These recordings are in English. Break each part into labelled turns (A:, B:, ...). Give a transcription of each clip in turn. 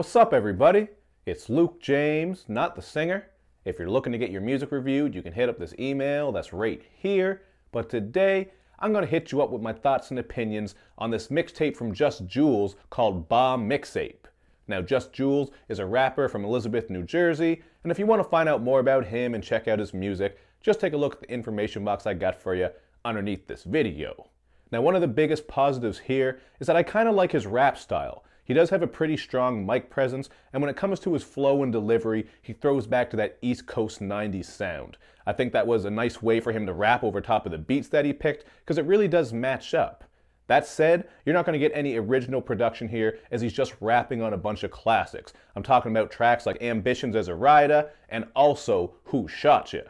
A: What's up, everybody? It's Luke James, not the singer. If you're looking to get your music reviewed, you can hit up this email that's right here. But today, I'm going to hit you up with my thoughts and opinions on this mixtape from Juzt Jules called BaMIXApe. Now, Juzt Jules is a rapper from Elizabeth, New Jersey, and if you want to find out more about him and check out his music, just take a look at the information box I got for you underneath this video. Now, one of the biggest positives here is that I kind of like his rap style. He does have a pretty strong mic presence, and when it comes to his flow and delivery, he throws back to that East Coast 90s sound. I think that was a nice way for him to rap over top of the beats that he picked, because it really does match up. That said, you're not going to get any original production here, as he's just rapping on a bunch of classics. I'm talking about tracks like Ambitions as a Rider, and also Who Shot Ya?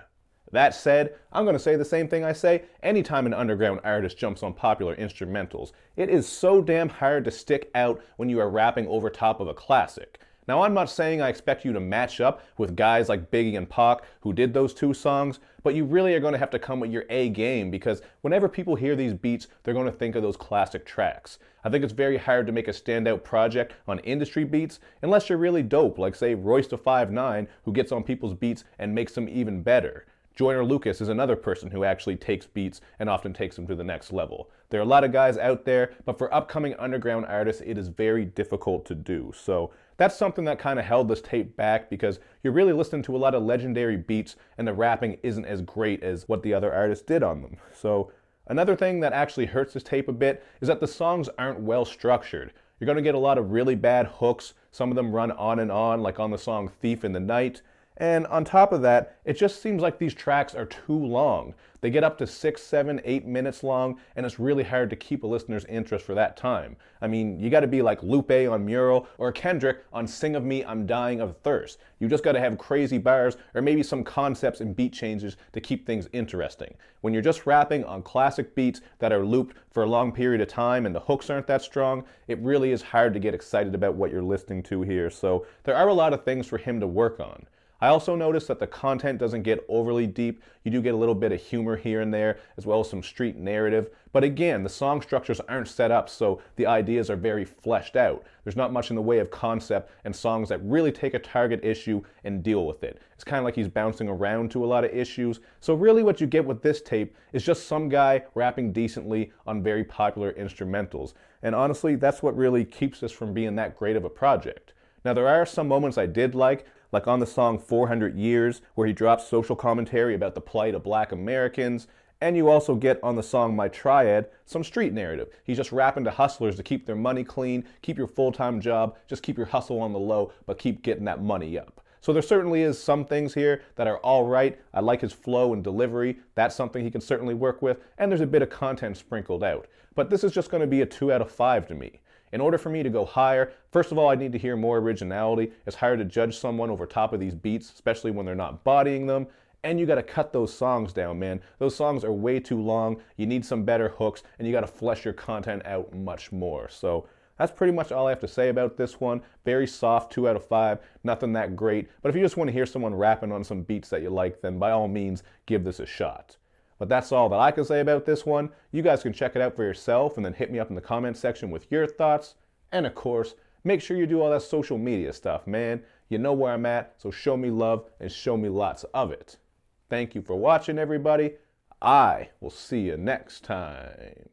A: That said, I'm going to say the same thing I say anytime an underground artist jumps on popular instrumentals. It is so damn hard to stick out when you are rapping over top of a classic. Now, I'm not saying I expect you to match up with guys like Biggie and Pac who did those two songs, but you really are going to have to come with your A game, because whenever people hear these beats, they're going to think of those classic tracks. I think it's very hard to make a standout project on industry beats unless you're really dope, like say Royce da 5'9", who gets on people's beats and makes them even better. Joyner Lucas is another person who actually takes beats and often takes them to the next level. There are a lot of guys out there, but for upcoming underground artists, it is very difficult to do. So that's something that kind of held this tape back, because you're really listening to a lot of legendary beats and the rapping isn't as great as what the other artists did on them. So another thing that actually hurts this tape a bit is that the songs aren't well structured. You're going to get a lot of really bad hooks. Some of them run on and on, like on the song Thief in the Night. And on top of that, it just seems like these tracks are too long. They get up to 6, 7, 8 minutes long, and it's really hard to keep a listener's interest for that time. I mean, you gotta be like Lupe on Mural or Kendrick on Sing of Me, I'm Dying of Thirst. You just gotta have crazy bars or maybe some concepts and beat changes to keep things interesting. When you're just rapping on classic beats that are looped for a long period of time and the hooks aren't that strong, it really is hard to get excited about what you're listening to here. So there are a lot of things for him to work on. I also noticed that the content doesn't get overly deep. You do get a little bit of humor here and there, as well as some street narrative. But again, the song structures aren't set up, so the ideas are very fleshed out. There's not much in the way of concept and songs that really take a target issue and deal with it. It's kind of like he's bouncing around to a lot of issues. So really what you get with this tape is just some guy rapping decently on very popular instrumentals. And honestly, that's what really keeps this from being that great of a project. Now, there are some moments I did like on the song 400 Years, where he drops social commentary about the plight of black Americans. And you also get on the song My Triad some street narrative. He's just rapping to hustlers to keep their money clean, keep your full-time job, just keep your hustle on the low, but keep getting that money up. So there certainly is some things here that are all right. I like his flow and delivery. That's something he can certainly work with. And there's a bit of content sprinkled out. But this is just going to be a 2 out of 5 to me. In order for me to go higher, first of all, I need to hear more originality. It's hard to judge someone over top of these beats, especially when they're not bodying them. And you got to cut those songs down, man. Those songs are way too long. You need some better hooks, and you got to flesh your content out much more. So that's pretty much all I have to say about this one. Very soft, 2 out of 5. Nothing that great. But if you just want to hear someone rapping on some beats that you like, then by all means, give this a shot. But that's all that I can say about this one. You guys can check it out for yourself and then hit me up in the comment section with your thoughts. And of course, make sure you do all that social media stuff, man. You know where I'm at, so show me love and show me lots of it. Thank you for watching, everybody. I will see you next time.